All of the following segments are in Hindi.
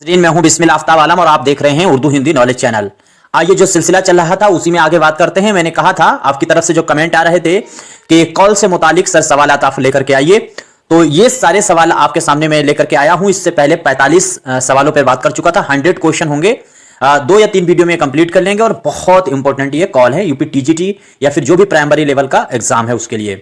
स्क्रीन में हूं बिस्मिल आफ्ताब आलम और आप देख रहे हैं उर्दू हिंदी नॉलेज चैनल। आइए जो सिलसिला चल रहा था उसी में आगे बात करते हैं। मैंने कहा था आपकी तरफ से जो कमेंट आ रहे थे कि कॉल से मुतालिक सर सवाल आप लेकर के आइए, तो ये सारे सवाल आपके सामने मैं लेकर के आया हूं। इससे पहले 45 सवालों पर बात कर चुका था। 100 क्वेश्चन होंगे, 2 या 3 वीडियो में कंप्लीट कर लेंगे और बहुत इंपॉर्टेंट ये कॉल है यूपी टीजीटी या फिर जो भी प्राइमरी लेवल का एग्जाम है उसके लिए।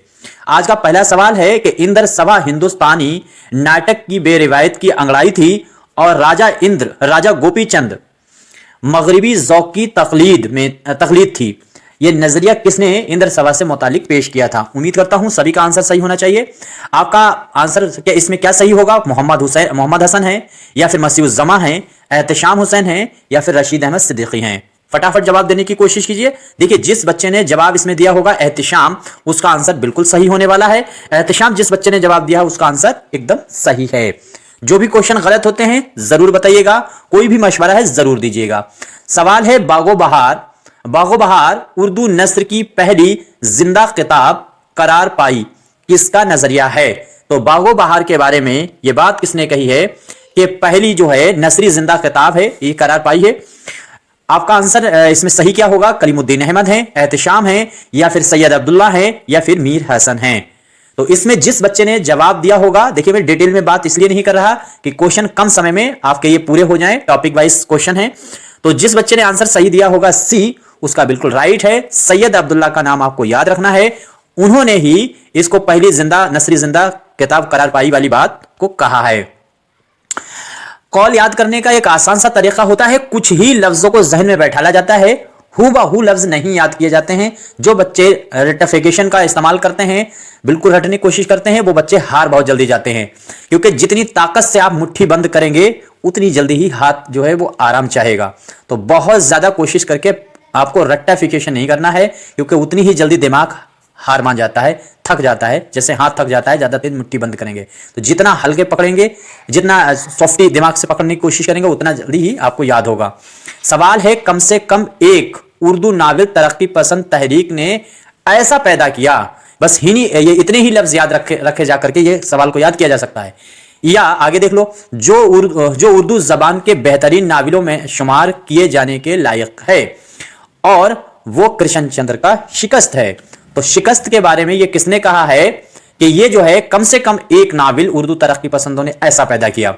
आज का पहला सवाल है कि इंद्र सभा हिंदुस्तानी नाटक की बेरिवायत की अंगड़ाई थी और राजा गोपी चंद मगरिबी ज़ौक़ की तकलीद थी। यह नजरिया किसने इंद्र सभा से मुतालिक पेश किया था? उम्मीद करता हूं सभी का आंसर सही होना चाहिए। आपका आंसर इसमें क्या सही होगा? मोहम्मद हसन है या फिर मसीहुज़्ज़मा है, एहतिशाम हुसैन है या फिर रशीद अहमद सिद्दीकी हैं? फटाफट जवाब देने की कोशिश कीजिए। देखिए, जिस बच्चे ने जवाब इसमें दिया होगा एहतिशाम, उसका आंसर बिल्कुल सही होने वाला है। एहतिशाम जिस बच्चे ने जवाब दिया उसका आंसर एकदम सही है। जो भी क्वेश्चन गलत होते हैं जरूर बताइएगा, कोई भी मशवरा है जरूर दीजिएगा। सवाल है बागो बहार उर्दू नस्र की पहली जिंदा किताब करार पाई किसका नजरिया है? तो बागो बहार के बारे में यह बात किसने कही है कि पहली जो है नसरी जिंदा किताब है, ये करार पाई है? आपका आंसर इसमें सही क्या होगा? कलीमुद्दीन अहमद है, एहतिशाम है या फिर सैयद अब्दुल्ला है या फिर मीर हसन है? तो इसमें जिस बच्चे ने जवाब दिया होगा, देखिए मैं डिटेल में बात इसलिए नहीं कर रहा कि क्वेश्चन कम समय में आपके ये पूरे हो जाएं, टॉपिक वाइज क्वेश्चन है। तो जिस बच्चे ने आंसर सही दिया होगा सी, उसका बिल्कुल राइट है। सैयद अब्दुल्ला का नाम आपको याद रखना है, उन्होंने ही इसको पहली नसरी जिंदा किताब करार पाई वाली बात को कहा है। कॉल याद करने का एक आसान सा तरीका होता है, कुछ ही लफ्जों को जहन में बैठाला जाता है, हूबहू लफ्ज नहीं याद किए जाते हैं। जो बच्चे रेक्टिफिकेशन का इस्तेमाल करते हैं, बिल्कुल हटने की कोशिश करते हैं, वो बच्चे हार बहुत जल्दी जाते हैं, क्योंकि जितनी ताकत से आप मुट्ठी बंद करेंगे उतनी जल्दी ही हाथ जो है वो आराम चाहेगा। तो बहुत ज्यादा कोशिश करके आपको रेक्टिफिकेशन नहीं करना है, क्योंकि उतनी ही जल्दी दिमाग हार मान जाता है, थक जाता है। जैसे हाथ थक जाता है ज्यादा देर मुट्ठी बंद करेंगे, तो जितना हल्के पकड़ेंगे, जितना सॉफ्टी दिमाग से पकड़ने की कोशिश करेंगे, उतना जल्दी ही आपको याद होगा। सवाल है, कम से कम एक उर्दू नाविल तरक्की पसंद तहरीक ने ऐसा पैदा किया, बस ये इतने ही लफ्ज याद रखे जाकर के ये सवाल को याद किया जा सकता है। या आगे देख लो, जो उर्दू जबान के बेहतरीन नाविलों में शुमार किए जाने के लायक है और वो कृष्ण चंद्र का शिकस्त है। तो शिकस्त के बारे में ये किसने कहा है कि ये जो है कम से कम एक नाविल उर्दू तरक्की पसंदों ने ऐसा पैदा किया?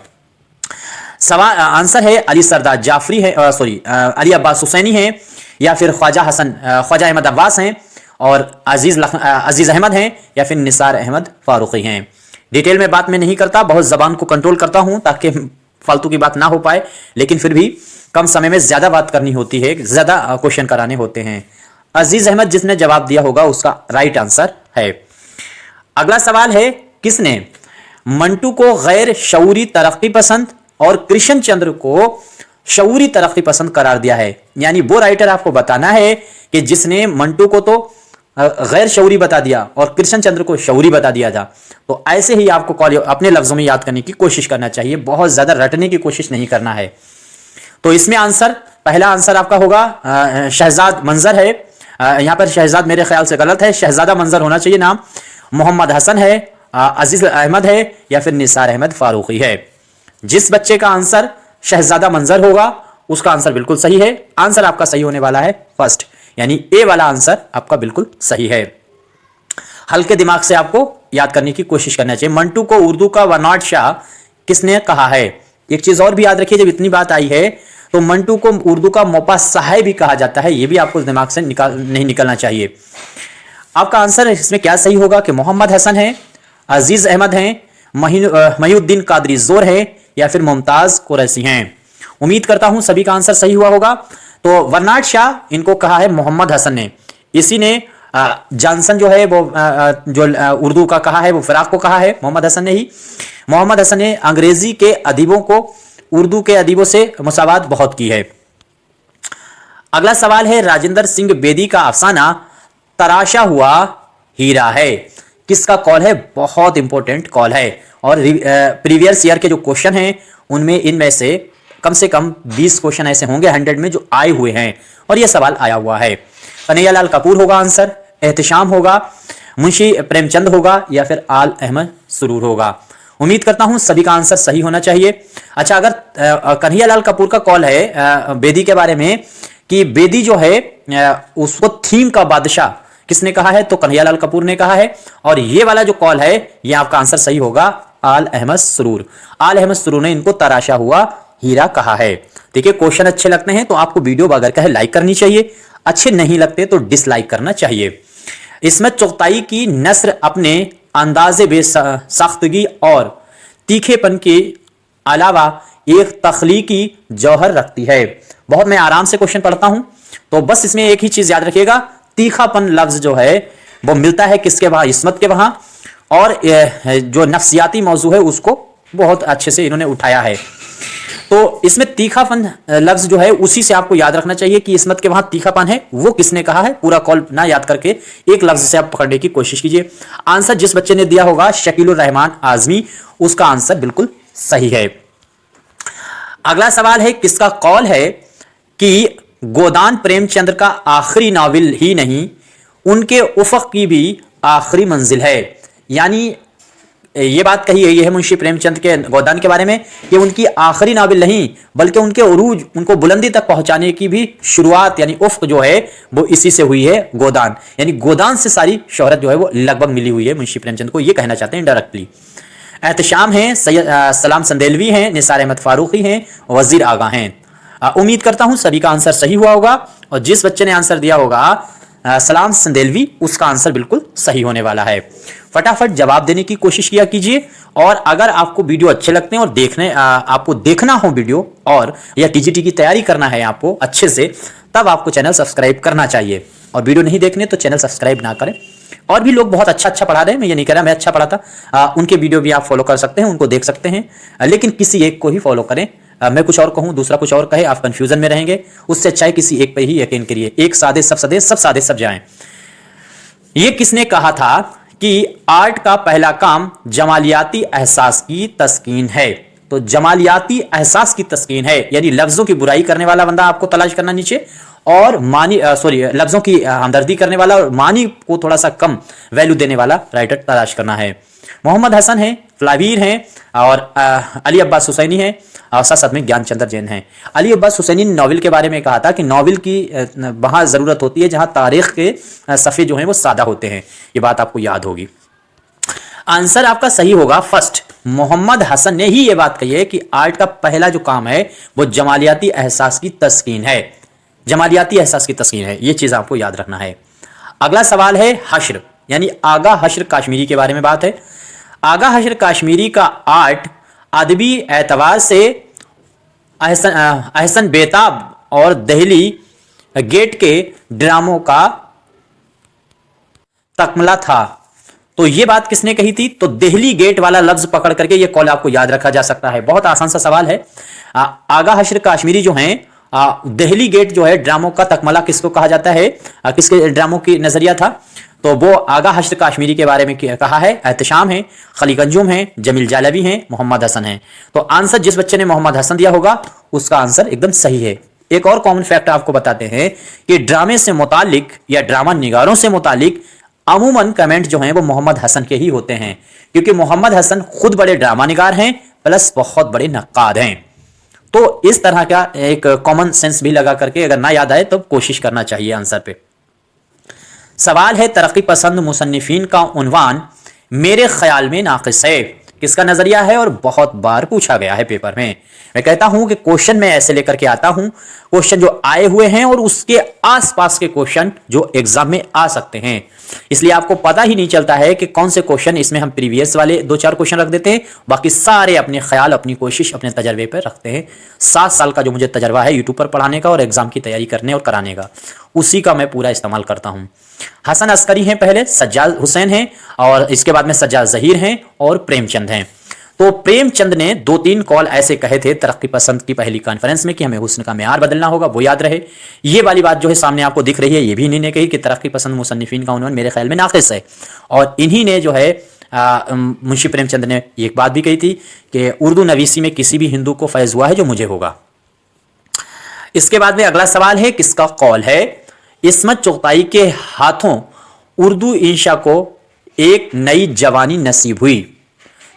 सवाल आंसर है अली सरदार जाफरी है, अली अब्बास हुसैनी है या फिर ख्वाजा अहमद अब्बास हैं और अजीज अहमद हैं या फिर निसार अहमद फारूकी हैं। डिटेल में बात मैं नहीं करता, बहुत जबान को कंट्रोल करता हूं ताकि फालतू की बात ना हो पाए, लेकिन फिर भी कम समय में ज्यादा बात करनी होती है, ज्यादा क्वेश्चन कराने होते हैं। अजीज अहमद जिसने जवाब दिया होगा उसका राइट आंसर है। अगला सवाल है, किसने मंटू को गैर शऊरी तरक्की पसंद और कृष्ण चंद्र को शऊरी तरक्की पसंद करार दिया है? यानी वो राइटर आपको बताना है कि जिसने मंटू को तो गैर शऊरी बता दिया और कृष्ण चंद्र को शऊरी बता दिया था। तो ऐसे ही आपको अपने लफ्जों में याद करने की कोशिश करना चाहिए, बहुत ज्यादा रटने की कोशिश नहीं करना है। तो इसमें पहला आंसर आपका होगा शहजाद मंजर है। यहां पर शहजाद मेरे ख्याल से गलत है, शहजादा मंजर होना चाहिए नाम। मोहम्मद हसन है, अजीज अहमद है या फिर निसार अहमद फारूकी है? जिस बच्चे का आंसर शहजादा मंजर होगा उसका आंसर बिल्कुल सही है। आंसर आपका सही होने वाला है फर्स्ट, यानी ए वाला आंसर आपका बिल्कुल सही है। हल्के दिमाग से आपको याद करने की कोशिश करना चाहिए। मंटू को उर्दू का वनाट शाह किसने कहा है? एक चीज और भी याद रखिए, जब इतनी बात आई है तो मंटू को उर्दू का मोपा साहे भी कहा जाता है, यह भी आपको दिमाग से नहीं निकलना चाहिए। आपका आंसर इसमें क्या सही होगा कि मोहम्मद हसन है, अजीज अहमद हैं, महीउद्दीन कादरी जोर है या फिर मुमताज कुरैशी हैं? उम्मीद करता हूं सभी का आंसर सही हुआ होगा। तो वरनाट शाह इनको कहा है मोहम्मद हसन ने, इसी ने जॉनसन जो है वो जो उर्दू का कहा है वो फिराक को कहा है, मोहम्मद हसन ने ही। मोहम्मद हसन ने अंग्रेजी के अदीबों को उर्दू के अदीबों से मुसावात बहुत की है। अगला सवाल है, राजेंद्र सिंह बेदी का अफसाना तराशा हुआ हीरा है किसका कॉल है? बहुत इंपॉर्टेंट कॉल है और प्रीवियस ईयर के जो क्वेश्चन हैं उनमें इनमें से कम 20 क्वेश्चन ऐसे होंगे 100 में जो आए हुए हैं और यह सवाल आया हुआ है। कन्हैयालाल कपूर होगा आंसर, एहतिशाम होगा, मुंशी प्रेमचंद होगा या फिर आल अहमद सुरूर होगा? उम्मीद करता हूं सभी का आंसर सही होना चाहिए। अच्छा, अगर कन्हैयालाल कपूर का कॉल है बेदी के बारे में कि बेदी जो है उसको थीम का बादशाह किसने कहा है, तो कन्हैयालाल कपूर ने कहा है। और ये वाला जो कॉल है ये आपका आंसर सही होगा, आल अहमद सुरूर। आल अहमद सुरूर ने इनको तराशा हुआ हीरा कहा है। देखिए, क्वेश्चन अच्छे लगते हैं तो आपको वीडियो बगैर कहे लाइक करनी चाहिए, अच्छे नहीं लगते तो डिसलाइक करना चाहिए। इसमें चुगताई की नस्र अपने अंदाजे बेसाख्तगी और तीखेपन के अलावा एक तख्लीकी जौहर रखती है। बहुत मैं आराम से क्वेश्चन पढ़ता हूं, तो बस इसमें एक ही चीज याद रखिएगा, तीखापन लफ्ज जो है वो मिलता है किसके वहां, इस्मत के वहां, और जो नफ्सियाती मौजू है उसको बहुत अच्छे से इन्होंने उठाया है। तो इसमें तीखापन लफ्ज जो है उसी से आपको याद रखना चाहिए कि इस्मत के वहां तीखापन है, वो किसने कहा है। पूरा कॉल ना याद करके एक लफ्ज से आप पकड़ने की कोशिश कीजिए। आंसर जिस बच्चे ने दिया होगा शकीलुर रहमान आजमी, उसका आंसर बिल्कुल सही है। अगला सवाल है, किसका कॉल है कि गोदान प्रेमचंद का आखिरी नावल ही नहीं, उनके उफक की भी आखिरी मंजिल है। यानी ये बात कही गई है मुंशी प्रेमचंद के गोदान के बारे में कि उनकी आखिरी नावल नहीं बल्कि उनके उरूज, उनको बुलंदी तक पहुंचाने की भी शुरुआत यानी उफ्क जो है वो इसी से हुई है, गोदान। यानी गोदान से सारी शोहरत जो है वो लगभग मिली हुई है मुंशी प्रेमचंद को, ये कहना चाहते हैं डायरेक्टली। एहतशाम हैं, सलाम संदेलवी हैं, निसार अहमद फारूकी हैं, वजीर आगा हैं। उम्मीद करता हूं सभी का आंसर सही हुआ होगा, और जिस बच्चे ने आंसर दिया होगा सलाम संदेलवी, उसका आंसर बिल्कुल सही होने वाला है। फटाफट जवाब देने की कोशिश किया कीजिए, और अगर आपको वीडियो अच्छे लगते हैं और आपको देखना हो वीडियो, और या टीजीटी की तैयारी करना है आपको अच्छे से, तब आपको चैनल सब्सक्राइब करना चाहिए। और वीडियो नहीं देखने तो चैनल सब्सक्राइब ना करें। और भी लोग बहुत अच्छा पढ़ा रहे हैं, मैं ये नहीं कह रहा मैं अच्छा पढ़ाता, उनके वीडियो भी आप फॉलो कर सकते हैं, उनको देख सकते हैं, लेकिन किसी एक को ही फॉलो करें। मैं कुछ और कहूं, दूसरा कुछ और कहे, आप कंफ्यूजन में रहेंगे। उससे अच्छा है किसी एक पे ही यकीन करिए। एक सादे सब सदे, सब सादे सब जाएं। ये किसने कहा था कि आर्ट का पहला काम जमालियाती एहसास की तस्कीन है, तो जमालियाती एहसास की तस्कीन है, यानी लफ्जों की बुराई करने वाला बंदा आपको तलाश करना नीचे, और मानी लफ्जों की हमदर्दी करने वाला और मानी को थोड़ा सा कम वैल्यू देने वाला राइटर तलाश करना है। मोहम्मद हसन है, फ्लावीर हैं, और अली अब्बास हुसैनी है, और साथ में ज्ञानचंद्र जैन हैं। अली अब्बास हुसैनी ने नॉवेल के बारे में कहा था कि नॉवेल की वहां जरूरत होती है जहां तारीख के सफ़े जो हैं वो सादा होते हैं। ये बात आपको याद होगी। आंसर आपका सही होगा फर्स्ट। मोहम्मद हसन ने ही ये बात कही है कि आर्ट का पहला जो काम है वो जमालियाती एहसास की तस्कीन है। जमालियाती एहसास की तस्कीन है, ये चीज आपको याद रखना है। अगला सवाल है हश्र, यानी आगा हश्र काश्मीरी के बारे में बात है। आगा हश्र काश्मीरी का आर्ट अदबी एतबार से अहसन बेताब और दहली गेट के ड्रामों का तकमला था। तो ये बात किसने कही थी, तो दहली गेट वाला लफ्ज पकड़ करके ये कॉल आपको याद रखा जा सकता है। बहुत आसान सा सवाल है। आगा हश्र काश्मीरी जो हैं, दहली गेट जो है ड्रामों का तकमला किसको कहा जाता है, किसके ड्रामों की नजरिया था, तो वो आगा हश्र काश्मीरी के बारे में कहा है। एहतशाम है, खली कंजुम है, जमील जालवी हैं, मोहम्मद हसन है। तो आंसर जिस बच्चे ने मोहम्मद हसन दिया होगा उसका आंसर एकदम सही है। एक और कॉमन फैक्ट आपको बताते हैं कि ड्रामे से मुतालिक या ड्रामा निगारों से मुतालिक अमूमन कमेंट जो हैं वो मोहम्मद हसन के ही होते हैं, क्योंकि मोहम्मद हसन खुद बड़े ड्रामा निगार हैं प्लस बहुत बड़े नक्काद हैं। तो इस तरह का एक कॉमन सेंस भी लगा करके अगर ना याद आए तो कोशिश करना चाहिए आंसर पे। सवाल है तरक्की पसंद मुसन्निफीन का उन्वान मेरे ख्याल में नाक़िस है, किसका नजरिया है और बहुत बार पूछा गया है पेपर में। मैं कहता हूं कि क्वेश्चन मैं ऐसे लेकर के आता हूं, क्वेश्चन जो आए हुए हैं और उसके आसपास के क्वेश्चन जो एग्जाम में आ सकते हैं, इसलिए आपको पता ही नहीं चलता है कि कौन से क्वेश्चन। इसमें हम प्रीवियस वाले 2-4 क्वेश्चन रख देते हैं, बाकी सारे अपने ख्याल, अपनी कोशिश, अपने तजर्बे पर रखते हैं। 7 साल का जो मुझे तजर्बा है यूट्यूब पर पढ़ाने का और एग्जाम की तैयारी करने और कराने का, उसी का मैं पूरा इस्तेमाल करता हूं। हसन अस्करी हैं पहले, सज्जाद हुसैन हैं, और इसके बाद में सज्जाद जहीर हैं और प्रेमचंद हैं। तो प्रेमचंद ने 2-3 कॉल ऐसे कहे थे तरक्की पसंद की पहली कॉन्फ्रेंस में कि हमें हुस्न का मेयार बदलना होगा, वो याद रहे। ये वाली बात जो है सामने आपको दिख रही है, ये भी इन्हीं कही कि तरक्की पसंद मुसन्निफीन का उन्वान मेरे ख्याल में नाक़िस है। और इन्हीं ने जो है मुंशी प्रेमचंद ने एक बात भी कही थी कि उर्दू नवीसी में किसी भी हिंदू को फैज़ हुआ है जो मुझे होगा। इसके बाद में अगला सवाल है किसका कॉल है, इस्मत चुगताई के हाथों उर्दू इंशा को एक नई जवानी नसीब हुई।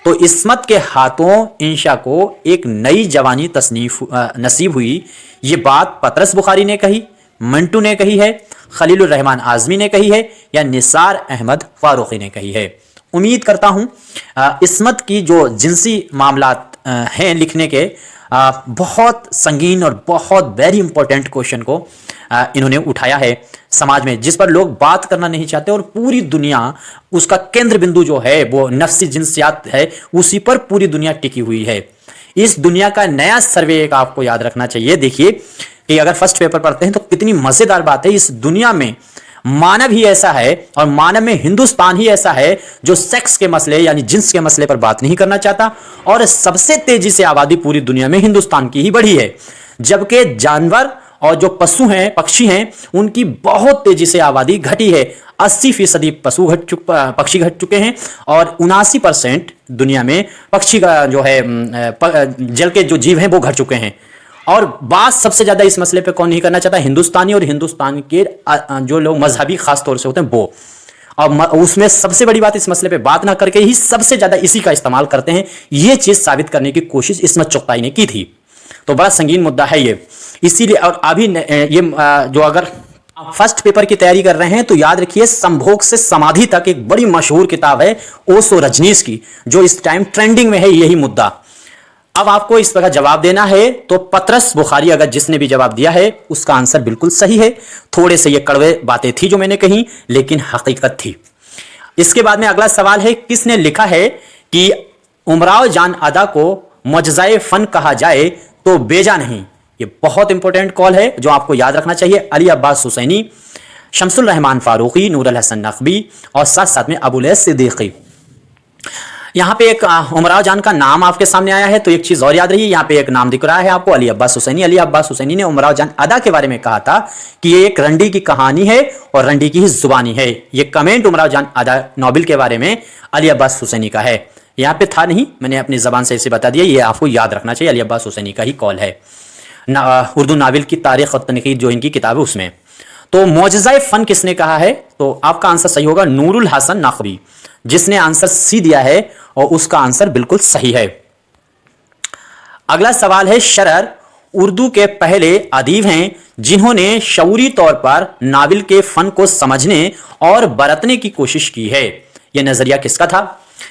तो इस्मत के हाथों इंशा को एक नई जवानी नसीब हुई। ये बात पतरस बुखारी ने कही, मंटू ने कही है, खलीलुर रहमान आजमी ने कही है, या निसार अहमद फारूकी ने कही है। उम्मीद करता हूं इस्मत की जो जिनसी मामलात हैं लिखने के, बहुत संगीन और बहुत वेरी इंपॉर्टेंट क्वेश्चन को इन्होंने उठाया है समाज में, जिस पर लोग बात करना नहीं चाहते, और पूरी दुनिया उसका केंद्र बिंदु जो है वो नफ्सी जिनसियात है, उसी पर पूरी दुनिया टिकी हुई है। इस दुनिया का नया सर्वे एक आपको याद रखना चाहिए। देखिए कि अगर फर्स्ट पेपर पढ़ते हैं तो कितनी मजेदार बात है। इस दुनिया में मानव ही ऐसा है, और मानव में हिंदुस्तान ही ऐसा है जो सेक्स के मसले यानी जिन्स के मसले पर बात नहीं करना चाहता, और सबसे तेजी से आबादी पूरी दुनिया में हिंदुस्तान की ही बढ़ी है, जबकि जानवर और जो पशु हैं, पक्षी हैं, उनकी बहुत तेजी से आबादी घटी है। 80% पक्षी घट चुके हैं, और 79% दुनिया में पक्षी का जो है जल के जो जीव हैं वो घट चुके हैं। और बात सबसे ज्यादा इस मसले पे कौन नहीं करना चाहता? हिंदुस्तानी, और हिंदुस्तान के जो लोग मजहबी खास तौर से होते हैं वो। और उसमें सबसे बड़ी बात, इस मसले पे बात ना करके ही सबसे ज्यादा इसी का इस्तेमाल करते हैं। ये चीज साबित करने की कोशिश इस्मत चुगताई ने की थी। तो बड़ा संगीन मुद्दा है ये, इसीलिए। और अभी ये जो अगर फर्स्ट पेपर की तैयारी कर रहे हैं तो याद रखिए, संभोग से समाधि तक एक बड़ी मशहूर किताब है ओशो रजनीश की, जो इस टाइम ट्रेंडिंग में है यही मुद्दा। अब आपको इस पर जवाब देना है, तो पतरस बुखारी अगर जिसने भी जवाब दिया है उसका आंसर बिल्कुल सही है। थोड़े से ये कड़वे बातें थी जो मैंने कही, लेकिन हकीकत थी। इसके बाद में अगला सवाल है, किसने लिखा है कि उमराव जान अदा को मुअज्जज़ाए फन कहा जाए तो बेजा नहीं? ये बहुत इंपॉर्टेंट कॉल है जो आपको याद रखना चाहिए। अली अब्बास हुसैनी, शमसुल रहमान फारूकी, नूर अल हसन नकवी, और साथ साथ में अबुल हैस सिद्दीकी। यहाँ पे एक उमराव जान का नाम आपके सामने आया है, तो एक चीज और याद रही, यहाँ पे एक नाम दिख रहा है आपको, अली अब्बास हुसैनी। अली अब्बास हुसैनी ने उमराव जान अदा के बारे में कहा था कि ये एक रंडी की कहानी है और रंडी की ही जुबानी है। ये कमेंट उमराव जान अदा नोबेल के बारे में अली अब्बास हुसैनी का है। यहाँ पे था नहीं, मैंने अपनी जबान से इसे बता दिया, ये आपको याद रखना चाहिए। अली अब्बास हुसैनी का ही कॉल है। उर्दू नावल की तारीख और तनकीद जो इनकी किताब है उसमें। तो मुअज्जज़ाए फन किसने कहा है? तो आपका आंसर सही होगा नूरुल हसन नकवी, जिसने आंसर सी दिया है, और उसका आंसर बिल्कुल सही है। अगला सवाल है, शरर उर्दू के पहले अदीब हैं जिन्होंने शऊरी तौर पर नावल के फन को समझने और बरतने की कोशिश की है। यह नजरिया किसका था?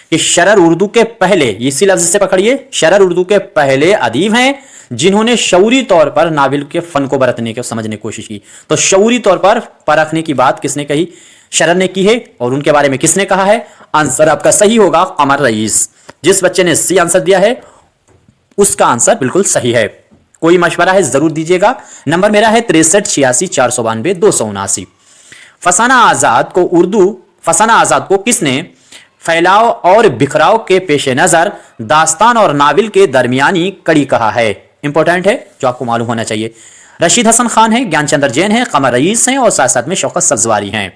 कि शरर उर्दू के पहले, इसी लफ्ज से पकड़िए, शरर उर्दू के पहले अदीब हैं जिन्होंने शऊरी तौर पर नावल के फन को बरतने के समझने की कोशिश की। तो शऊरी तौर पर परखने की बात किसने कही? शरर ने की है। और उनके बारे में किसने कहा है? आंसर आपका सही होगा कमर रईस। जिस बच्चे ने सी आंसर दिया है उसका आंसर बिल्कुल सही है। कोई मशवरा है जरूर दीजिएगा। नंबर मेरा है 63 86 492 279। फसाना आजाद को किसने फैलाव और बिखराव के पेश नजर दास्तान और नावल के दरमियानी कड़ी कहा है? इंपॉर्टेंट है जो आपको मालूम होना चाहिए। रशीद हसन खान है, ज्ञानचंद्र जैन है, कमर रईस हैं, और साथ साथ में शौकत सब्जवारी हैं।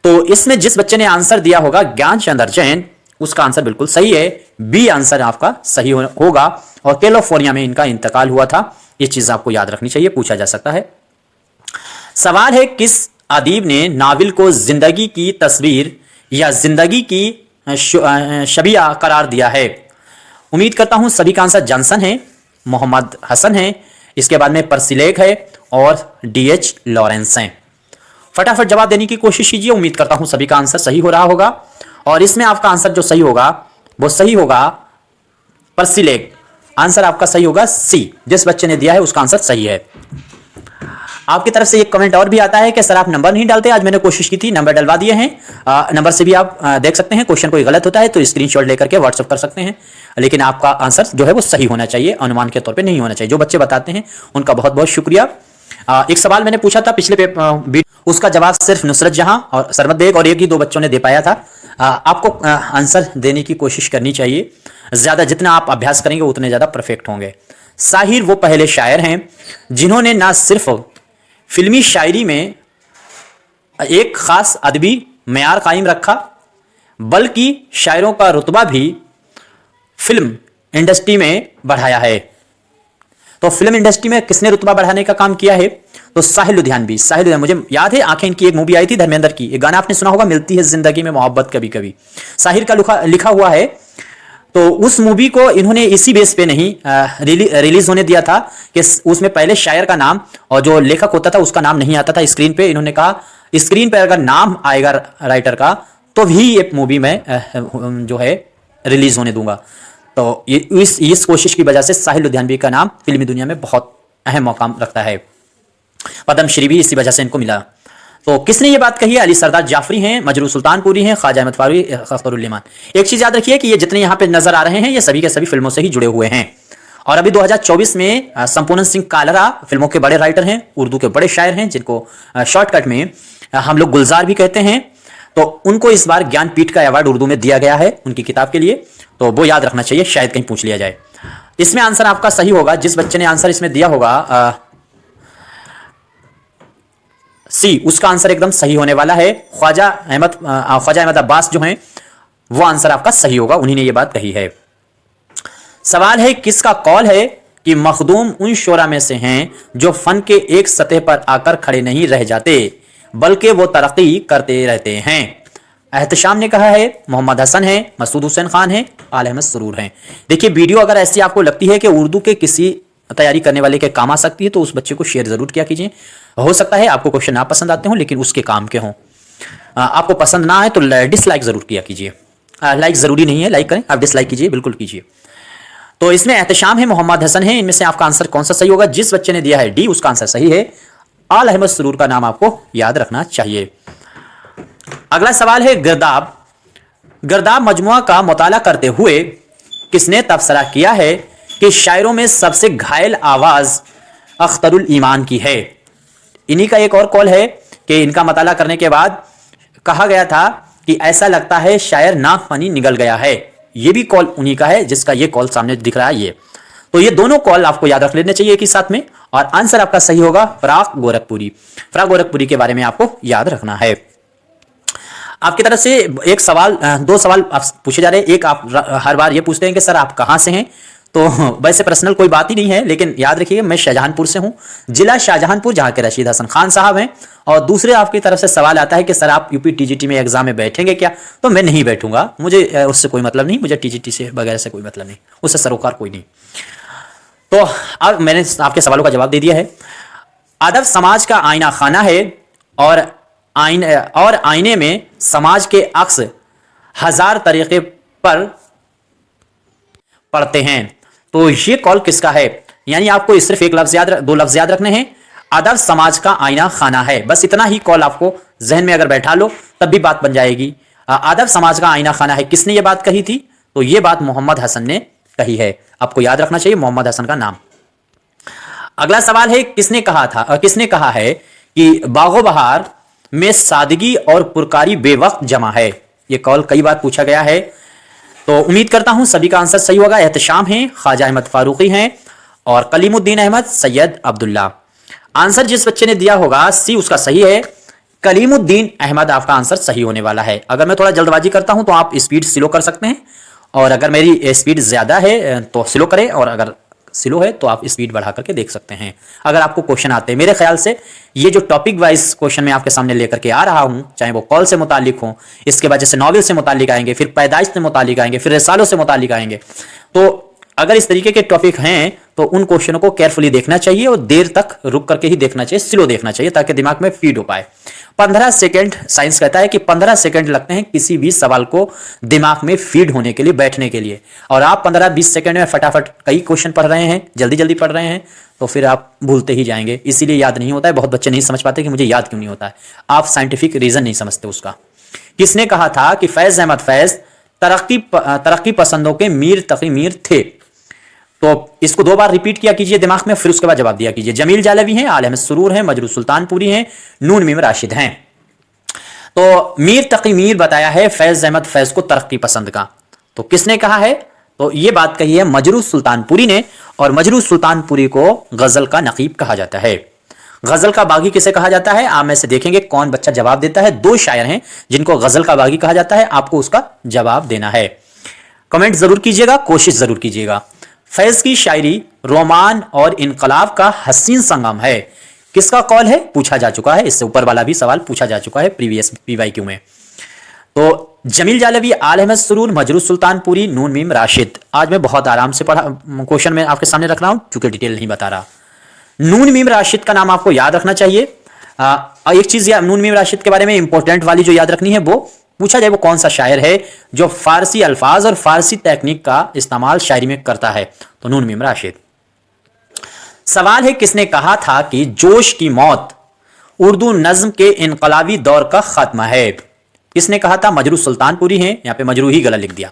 तो इसमें जिस बच्चे ने आंसर दिया होगा ज्ञानचंद्र जैन, उसका आंसर बिल्कुल सही है। बी आंसर आपका सही होगा। और कैलिफोर्निया में इनका इंतकाल हुआ था। ये चीज आपको याद रखनी चाहिए, पूछा जा सकता है। सवाल है, किस अदीब ने नावल को जिंदगी की तस्वीर या जिंदगी की शबिया करार दिया है? उम्मीद करता हूं सभी का आंसर जॉनसन है, मोहम्मद हसन है, इसके बाद में पर्सिलेक है, और डीएच लॉरेंस हैं। फटाफट जवाब देने की कोशिश कीजिए। उम्मीद करता हूं सभी का आंसर सही हो रहा होगा। और इसमें आपका आंसर जो सही होगा वो सही होगा पर्सिलेक। आंसर आपका सही होगा सी। जिस बच्चे ने दिया है उसका आंसर सही है। आपकी तरफ से एक कमेंट और भी आता है कि सर आप नंबर नहीं डालते। आज मैंने कोशिश की थी, नंबर डलवा दिए हैं। नंबर से भी आप देख सकते हैं। क्वेश्चन कोई गलत होता है तो स्क्रीनशॉट लेकर के व्हाट्सएप कर सकते हैं, लेकिन आपका आंसर जो है वो सही होना चाहिए, अनुमान के तौर पे नहीं होना चाहिए। जो बच्चे बताते हैं उनका बहुत बहुत शुक्रिया। एक सवाल मैंने पूछा था पिछले उसका जवाब सिर्फ नुसरत जहां और सरमत बेग और एक ही दो बच्चों ने दे पाया था। आपको आंसर देने की कोशिश करनी चाहिए। ज्यादा जितना आप अभ्यास करेंगे उतने ज्यादा परफेक्ट होंगे। साहिर वो पहले शायर हैं जिन्होंने ना सिर्फ फिल्मी शायरी में एक खास अदबी मेयार कायम रखा, बल्कि शायरों का रुतबा भी फिल्म इंडस्ट्री में बढ़ाया है। तो फिल्म इंडस्ट्री में किसने रुतबा बढ़ाने का काम किया है? तो साहिल लुधियानवी। साहिल लुधियानवी, मुझे याद है आंखें इनकी एक मूवी आई थी धर्मेंद्र की, एक गाना आपने सुना होगा, मिलती है जिंदगी में मोहब्बत कभी कभी। साहिर का लिखा हुआ है तो उस मूवी को इन्होंने इसी बेस पे नहीं रिलीज होने दिया था कि उसमें पहले शायर का नाम और जो लेखक होता था उसका नाम नहीं आता था स्क्रीन पे। इन्होंने कहा स्क्रीन पे अगर नाम आएगा राइटर का तो भी ये मूवी में जो है रिलीज होने दूंगा। तो इस कोशिश की वजह से साहिल लुधियानवी का नाम फिल्मी दुनिया में बहुत अहम मकाम रखता है। पद्मश्री भी इसी वजह से इनको मिला। तो किसने ये बात कही है? अली सरदार जाफरी हैं, मजरू सुल्तानपुरी हैं, ख्वाजा अहमद फारूकी, अख्तरुल इमान। एक चीज याद रखिए कि ये जितने यहाँ पे नजर आ रहे हैं ये सभी के सभी फिल्मों से ही जुड़े हुए हैं। और अभी 2024 में संपूर्ण सिंह कालरा फिल्मों के बड़े राइटर हैं, उर्दू के बड़े शायर हैं, जिनको शॉर्टकट में हम लोग गुलजार भी कहते हैं। तो उनको इस बार ज्ञानपीठ का अवार्ड उर्दू में दिया गया है उनकी किताब के लिए। तो वो याद रखना चाहिए, शायद कहीं पूछ लिया जाए। इसमें आंसर आपका सही होगा, जिस बच्चे ने आंसर इसमें दिया होगा सी, उसका आंसर एकदम सही होने वाला है। ख्वाजा अहमद अब्बास जो हैं वो आंसर आपका सही होगा, उन्हीं ने ये बात कही है। सवाल है किसका कॉल है कि मखदूम उन शोरा में से हैं जो फन के एक सतह पर आकर खड़े नहीं रह जाते बल्कि वो तरक्की करते रहते हैं। एहतशाम ने कहा है, मोहम्मद हसन है, मसूद हुसैन खान है, आल अहमद सरूर हैं। देखिए वीडियो अगर ऐसी आपको लगती है कि उर्दू के किसी तैयारी करने वाले के काम आ सकती है तो उस बच्चे को शेयर जरूर किया कीजिए। हो सकता है आपको क्वेश्चन ना पसंद आते हों लेकिन उसके काम के हों। आपको पसंद ना आए तो डिसलाइक जरूर किया कीजिए। लाइक जरूरी नहीं है लाइक करें, आप डिसलाइक कीजिए, बिल्कुल कीजिए। तो इसमें एहतशाम है, मोहम्मद हसन है, इनमें से आपका आंसर कौन सा सही होगा? जिस बच्चे ने दिया है डी उसका आंसर सही है। आल अहमद सरूर का नाम आपको याद रखना चाहिए। अगला सवाल है गिरदाब। गिरदाब मजमुआ का मुताला करते हुए किसने तबसरा किया है कि शायरों में सबसे घायल आवाज अख्तरुल ईमान की है? इन्हीं का एक और कॉल है कि इनका मुताला करने के बाद कहा गया था कि ऐसा लगता है शायर नाक पानी निगल गया है। ये भी कॉल उन्हीं का है जिसका ये कॉल सामने दिख रहा है ये। तो ये दोनों कॉल आपको याद रख लेने चाहिए एक ही साथ में। और आंसर आपका सही होगा फराक गोरखपुरी। फराक गोरखपुरी के बारे में आपको याद रखना है। आपकी तरफ से एक सवाल, दो सवाल पूछे जा रहे हैं। एक आप हर बार ये पूछते हैं कि सर आप कहां से हैं, तो वैसे पर्सनल कोई बात ही नहीं है, लेकिन याद रखिए मैं शाहजहांपुर से हूं, जिला शाहजहांपुर, जहां के रशीद हसन खान साहब हैं। और दूसरे आपकी तरफ से सवाल आता है कि सर आप यूपी टीजीटी में एग्जाम में बैठेंगे क्या? तो मैं नहीं बैठूंगा, मुझे उससे कोई मतलब नहीं, मुझे टीजीटी से वगैरह से कोई मतलब नहीं, उससे सरोकार कोई नहीं। तो अब मैंने आपके सवालों का जवाब दे दिया है। अदब समाज का आईना खाना है और आईने में समाज के अक्स हजार तरीके पर पढ़ते हैं। तो ये कॉल किसका है? यानी आपको सिर्फ एक लफ्ज दो लफ्ज याद रखने हैं। अदब समाज का आईना खाना है, बस इतना ही कॉल आपको जहन में अगर बैठा लो तब भी बात बन जाएगी। अदब समाज का आईना खाना है, किसने ये बात कही थी? तो ये बात मोहम्मद हसन ने कही है। आपको याद रखना चाहिए मोहम्मद हसन का नाम। अगला सवाल है किसने कहा है कि बागो बहार में सादगी और पुरकारी बेवक्त जमा है? ये कॉल कई बार पूछा गया है, तो उम्मीद करता हूं सभी का आंसर सही होगा। एहतशाम है, ख्वाजा अहमद फारूकी हैं और कलीमुद्दीन अहमद, सैयद अब्दुल्ला। आंसर जिस बच्चे ने दिया होगा सी उसका सही है, कलीमुद्दीन अहमद आपका आंसर सही होने वाला है। अगर मैं थोड़ा जल्दबाजी करता हूं तो आप स्पीड स्लो कर सकते हैं, और अगर मेरी स्पीड ज्यादा है तो स्लो करें, और अगर स्लो है तो आप स्पीड बढ़ा करके देख सकते हैं अगर आपको क्वेश्चन आते हैं। मेरे ख्याल से ये जो टॉपिक वाइज क्वेश्चन मैं आपके सामने लेकर के आ रहा हूं, चाहे वो कॉल से मुतालिक हो, इसके बाद जैसे नॉवेल से मुतालिक आएंगे, फिर पैदाइश से मुतालिक आएंगे, फिर रिसालों से मुतालिक आएंगे, तो अगर इस तरीके के टॉपिक हैं तो उन क्वेश्चनों को केयरफुली देखना चाहिए और देर तक रुक करके ही देखना चाहिए, स्लो देखना चाहिए, ताकि दिमाग में फीड हो पाए। 15 सेकंड, साइंस कहता है कि 15 सेकंड लगते हैं किसी भी सवाल को दिमाग में फीड होने के लिए, बैठने के लिए। और आप 15-20 सेकंड में फटाफट कई क्वेश्चन पढ़ रहे हैं, जल्दी जल्दी पढ़ रहे हैं, तो फिर आप भूलते ही जाएंगे, इसीलिए याद नहीं होता है। बहुत बच्चे नहीं समझ पाते कि मुझे याद क्यों नहीं होता है, आप साइंटिफिक रीजन नहीं समझते उसका। किसने कहा था कि फैज अहमद फैज तरक्की पसंदों के मीर तकी मीर थे? तो इसको 2 बार रिपीट किया कीजिए दिमाग में, फिर उसके बाद जवाब दिया कीजिए। जमील जालवी हैं, आल अहमद सरूर हैं, मजरू सुल्तानपुरी हैं, नून मीम राशिद हैं। तो मीर तकी मीर बताया है फैज अहमद फैज को तरक्की पसंद का। तो किसने कहा है? तो ये बात कही है मजरू सुल्तानपुरी ने, और मजरू सुल्तानपुरी को गजल का नकीब कहा जाता है। गजल का बागी किसे कहा जाता है? आप में से देखेंगे कौन बच्चा जवाब देता है। 2 शायर हैं जिनको गजल का बागी कहा जाता है, आपको उसका जवाब देना है। कमेंट जरूर कीजिएगा, कोशिश जरूर कीजिएगा। फैज की शायरी रोमान और इनकलाब का हसीन संगम है, किसका कॉल है? पूछा जा चुका है, इससे ऊपर वाला भी सवाल पूछा जा चुका है प्रीवियस PYQ में। तो जमील जालवी, आल अहमद सुरूर, मजरूह सुल्तानपुरी, नून मीम राशिद। आज मैं बहुत आराम से पढ़ा क्वेश्चन में आपके सामने रख रहा हूं क्योंकि डिटेल नहीं बता रहा। नून मीम राशिद का नाम आपको याद रखना चाहिए। एक चीज नून मीम राशिद के बारे में इंपॉर्टेंट वाली जो याद रखनी है, वो पूछा जाए वो कौन सा शायर है जो फारसी अल्फाज और फारसी टेक्निक का इस्तेमाल शायरी में करता है, तो नून मीम राशिद। सवाल है, किसने कहा था कि जोश की मौत उर्दू नज्म के इनकलाबी दौर का खात्मा है? किसने कहा था? मजरूह सुल्तानपुरी हैं, यहां पे मजरूह ही गलत लिख दिया।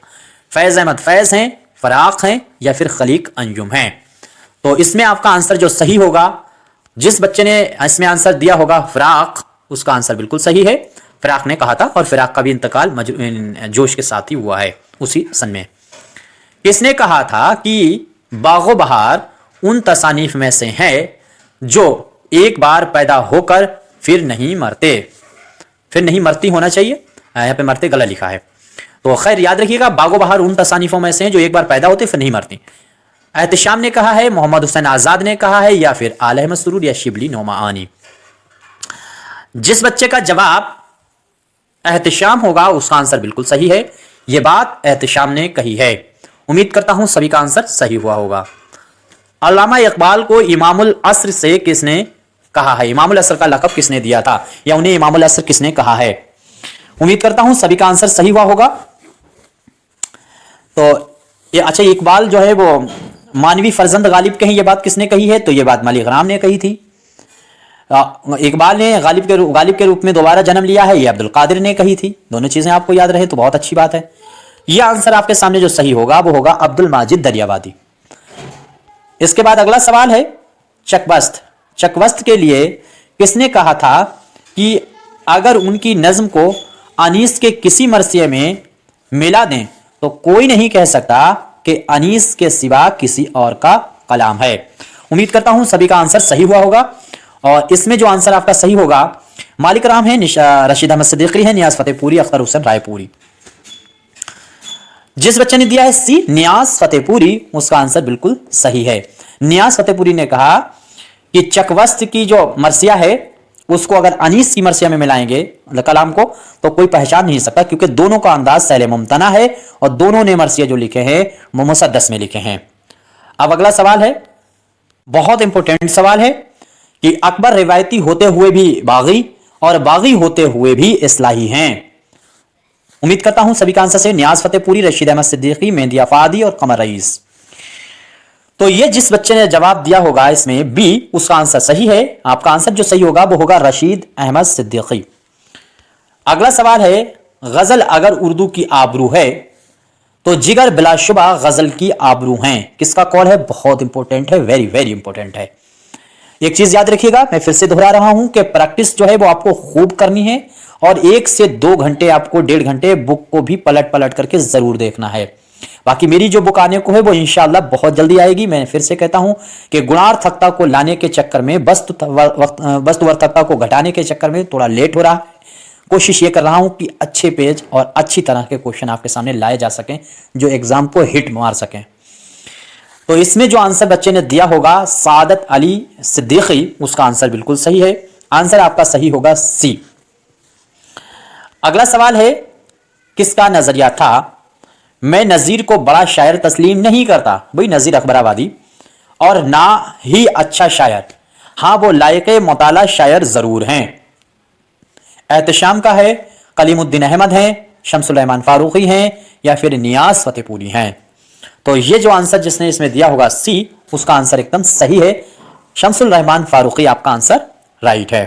फैज अहमद फैज हैं, फराक हैं, या फिर खलीक अंजुम हैं? तो इसमें आपका आंसर जो सही होगा, जिस बच्चे ने इसमें आंसर दिया होगा फराक, उसका आंसर बिल्कुल सही है। फराक ने कहा था, और फराक का भी इंतकाल जोश के साथ ही हुआ है उसी सन में। किसने कहा था कि बागो बहार उन तसानीफ में से है जो एक बार पैदा होकर फिर नहीं मरते? फिर नहीं मरती होना चाहिए, यहाँ पे मरते गलत लिखा है। तो खैर याद रखिएगा, बागो बहार उन तसानीफों में से हैं जो एक बार पैदा होते फिर नहीं मरती। एहतिशाम ने कहा है, मोहम्मद हुसैन आजाद ने कहा है, या फिर आल अहमद सुरूर या शिबली नोमानी? जिस बच्चे का जवाब एहतिशाम होगा उसका आंसर बिल्कुल सही है। यह बात एहतिशाम ने कही है। उम्मीद करता हूं सभी का आंसर सही हुआ होगा। अल्लामा इकबाल को इमामुल असर से किसने कहा है? इमामुल असर का लक़ब किसने दिया था, या उन्हें इमामुल असर किसने कहा है? उम्मीद करता हूं सभी का आंसर सही हुआ होगा। तो ये अच्छा, इकबाल जो है वो मानवी फर्जंद गालिब के हैं, ये बात किसने कही है? तो ये बात मलिक राम ने कही थी। इकबाल ने गालिब के रूप में दोबारा जन्म लिया है, ये अब्दुल कादिर ने कही थी। दोनों चीजें आपको याद रहे तो बहुत अच्छी बात है। ये आंसर आपके सामने जो सही होगा वो होगा अब्दुल माजिद दरियावादी। इसके बाद अगला सवाल है, चकवस्त। चकवस्त के लिए किसने कहा था कि अगर उनकी नज्म को अनीस के किसी मरसिए में मिला दें तो कोई नहीं कह सकता कि अनीस के सिवा किसी और का कलाम है? उम्मीद करता हूं सभी का आंसर सही हुआ होगा। और इसमें जो आंसर आपका सही होगा, मालिक राम है, रशीद अहमद सिद्दीकी है, नियाज फतेहपुरी, अख्तर हुसैन रायपुरी। जिस बच्चे ने दिया है सी, नियाज फतेहपुरी, उसका आंसर बिल्कुल सही है। नियाज फतेहपुरी ने कहा कि चकवस्त की जो मरसिया है उसको अगर अनीस की मरसिया में मिलाएंगे कलाम को तो कोई पहचान नहीं सकता, क्योंकि दोनों का अंदाज सैले मुमतना है और दोनों ने मरसिया जो लिखे हैं वो मुसद्दस में लिखे हैं। अब अगला सवाल है, बहुत इंपॉर्टेंट सवाल है कि अकबर रिवायती होते हुए भी बागी और बागी होते हुए भी इस्लाही हैं। उम्मीद करता हूं सभी का आंसर से नियाज फतेहपुरी, रशीद अहमद सिद्दीकी, मेहंदी आफादी और कमर रईस। तो ये जिस बच्चे ने जवाब दिया होगा इसमें बी, उसका आंसर सही है। आपका आंसर जो सही होगा वो होगा रशीद अहमद सिद्दीकी। अगला सवाल है, गजल अगर उर्दू की आबरू है तो जिगर बिलाशुबा गजल की आबरू हैं? किसका कॉल है? बहुत इंपॉर्टेंट है, वेरी वेरी इंपॉर्टेंट है। एक चीज याद रखिएगा, मैं फिर से दोहरा रहा हूं कि प्रैक्टिस जो है वो आपको खूब करनी है और 1 से 2 घंटे, आपको 1.5 घंटे बुक को भी पलट पलट करके जरूर देखना है। बाकी मेरी जो बुक आने को है वो इंशाअल्लाह बहुत जल्दी आएगी। मैं फिर से कहता हूं कि गुणार्थकता को लाने के चक्कर में, वस्तुवर्थकता को घटाने के चक्कर में थोड़ा लेट हो रहा है। कोशिश ये कर रहा हूं कि अच्छे पेज और अच्छी तरह के क्वेश्चन आपके सामने लाए जा सकें जो एग्जाम को हिट मार सकें। तो इसमें जो आंसर बच्चे ने दिया होगा सादत अली सिद्दीकी, उसका आंसर बिल्कुल सही है। आंसर आपका सही होगा सी। अगला सवाल है, किसका नजरिया था मैं नजीर को बड़ा शायर तस्लीम नहीं करता? भाई नजीर अकबराबादी, और ना ही अच्छा शायर, हां वो लायक मुताला शायर जरूर हैं। एहतिशाम का है, कलीमुद्दीन अहमद हैं, शमसुल रहमान फारूकी हैं, या फिर नियाज फतेहपुरी हैं? तो ये जो आंसर जिसने इसमें दिया होगा सी, उसका आंसर एकदम सही है। शमसुल रहमान फारूकी आपका आंसर राइट है।